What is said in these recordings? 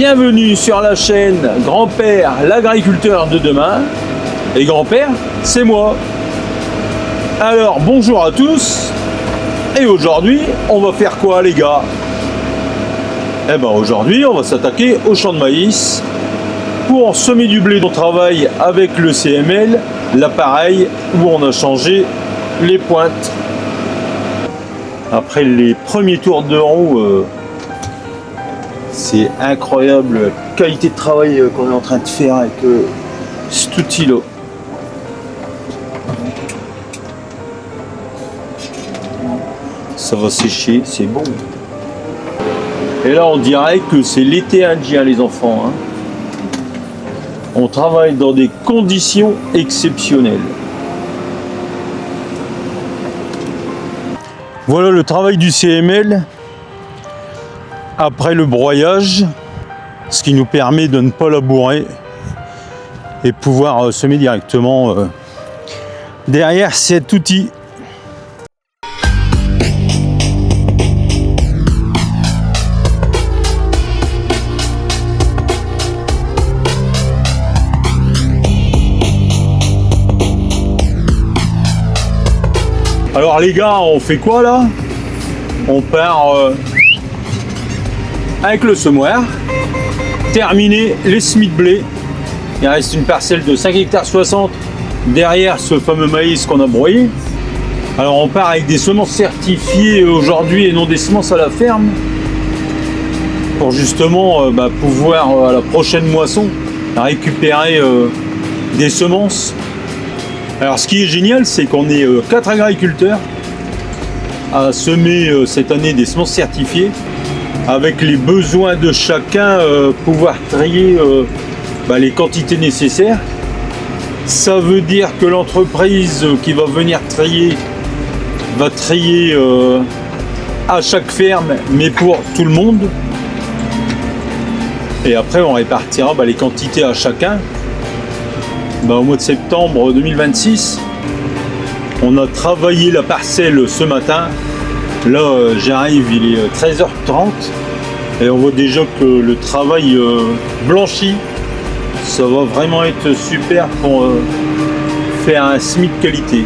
Bienvenue sur la chaîne Grand-Père, l'agriculteur de demain. Et grand-père, c'est moi. Alors, bonjour à tous. Et aujourd'hui, on va faire quoi les gars? Eh ben aujourd'hui, on va s'attaquer au champ de maïs pour semer du blé. On travaille avec le CML, l'appareil où on a changé les pointes. Après les premiers tours de roue, c'est incroyable la qualité de travail qu'on est en train de faire avec cet outil-là. Ça va sécher, c'est bon. Et là, on dirait que c'est l'été indien, les enfants. Hein. On travaille dans des conditions exceptionnelles. Voilà le travail du CML après le broyage, ce qui nous permet de ne pas labourer et pouvoir semer directement derrière cet outil. Alors les gars, on fait quoi là? On part avec le semoir, terminer les semis de blé. Il reste une parcelle de 5 hectares 60 derrière ce fameux maïs qu'on a broyé. Alors on part avec des semences certifiées aujourd'hui et non des semences à la ferme pour justement pouvoir à la prochaine moisson récupérer des semences. Alors ce qui est génial, c'est qu'on est 4 agriculteurs à semer cette année des semences certifiées avec les besoins de chacun, pouvoir trier les quantités nécessaires. Ça veut dire que l'entreprise qui va venir trier va trier à chaque ferme, mais pour tout le monde. Et après on répartira les quantités à chacun. Au mois de septembre 2026, on a travaillé la parcelle ce matin. Là, j'arrive, il est 13h30 et on voit déjà que le travail blanchit. Ça va vraiment être super pour faire un semis de qualité.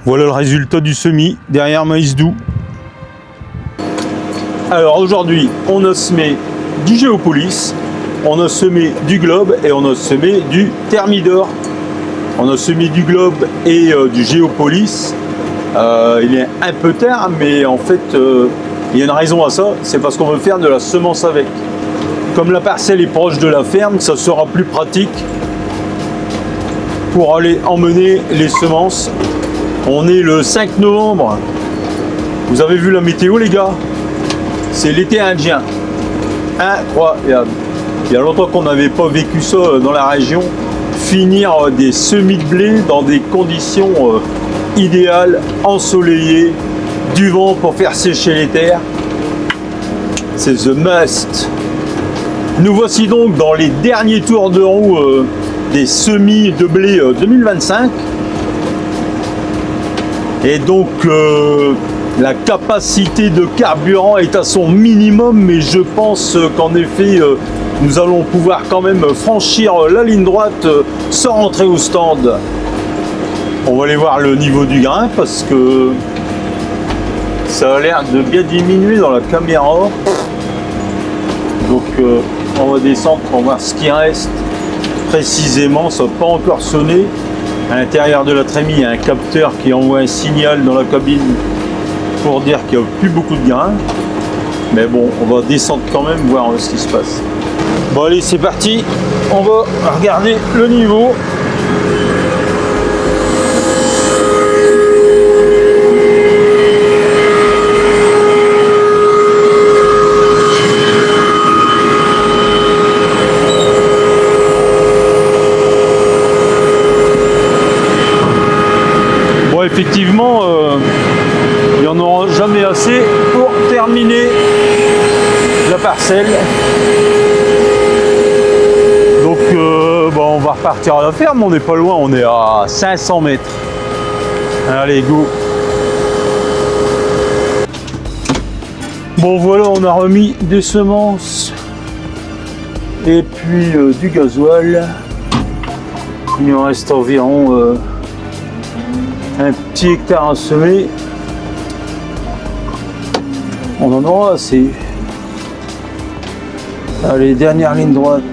Voilà le résultat du semis derrière maïs doux. Alors aujourd'hui, on a semé du Géopolis, on a semé du Globe et on a semé du Thermidor. On a semé du Globe et du Géopolis. Il est un peu tard, mais en fait, il y a une raison à ça, c'est parce qu'on veut faire de la semence avec. Comme la parcelle est proche de la ferme, ça sera plus pratique pour aller emmener les semences. On est le 5 novembre. Vous avez vu la météo les gars? C'est l'été indien. Incroyable. Il y a longtemps qu'on n'avait pas vécu ça dans la région. Finir des semis de blé dans des conditions idéales, ensoleillées, du vent pour faire sécher les terres. C'est the must. Nous voici donc dans les derniers tours de roue des semis de blé 2025. Et donc la capacité de carburant est à son minimum, mais je pense qu'en effet nous allons pouvoir quand même franchir la ligne droite sans rentrer au stand. On va aller voir le niveau du grain parce que ça a l'air de bien diminuer dans la caméra. Donc on va descendre pour voir ce qui reste précisément. Ça n'a pas encore sonné. À l'intérieur de la trémie, il y a un capteur qui envoie un signal dans la cabine pour dire qu'il n'y a plus beaucoup de grains. Mais bon, on va descendre quand même, voir ce qui se passe. Bon allez, c'est parti. On va regarder le niveau. Effectivement, il n'y en aura jamais assez pour terminer la parcelle. parcelle. Donc bon, on va repartir à la ferme, on n'est pas loin, on est à 500 mètres. Allez, go. Bon voilà, on a remis des semences et puis du gasoil. Il nous reste environ un petit hectare à semer. On en aura assez. Allez, dernière ligne droite.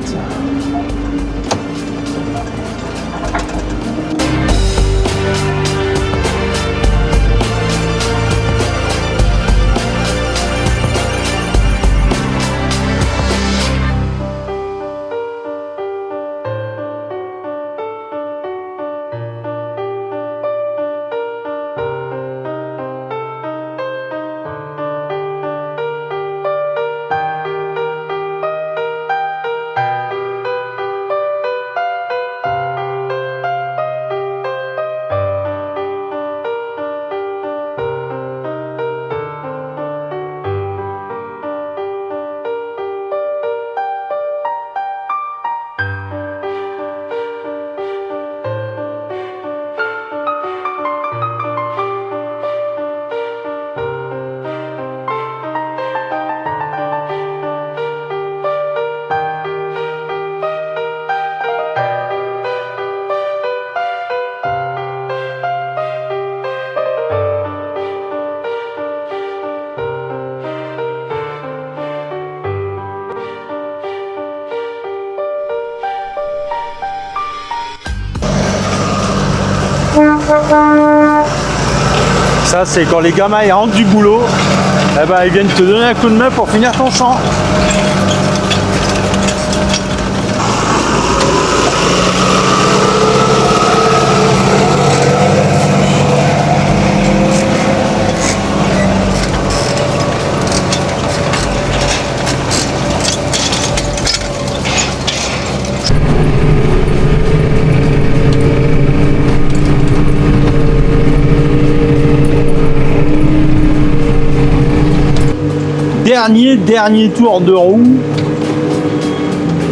Ça, c'est quand les gamins ils rentrent du boulot, eh ben, ils viennent te donner un coup de main pour finir ton champ. Dernier tour de roue.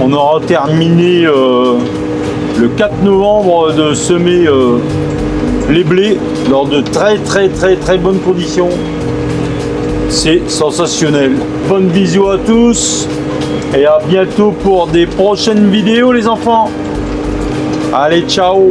On aura terminé le 4 novembre de semer les blés dans de très bonnes conditions. C'est sensationnel. Bonne bisous à tous et à bientôt pour des prochaines vidéos les enfants. Allez, ciao.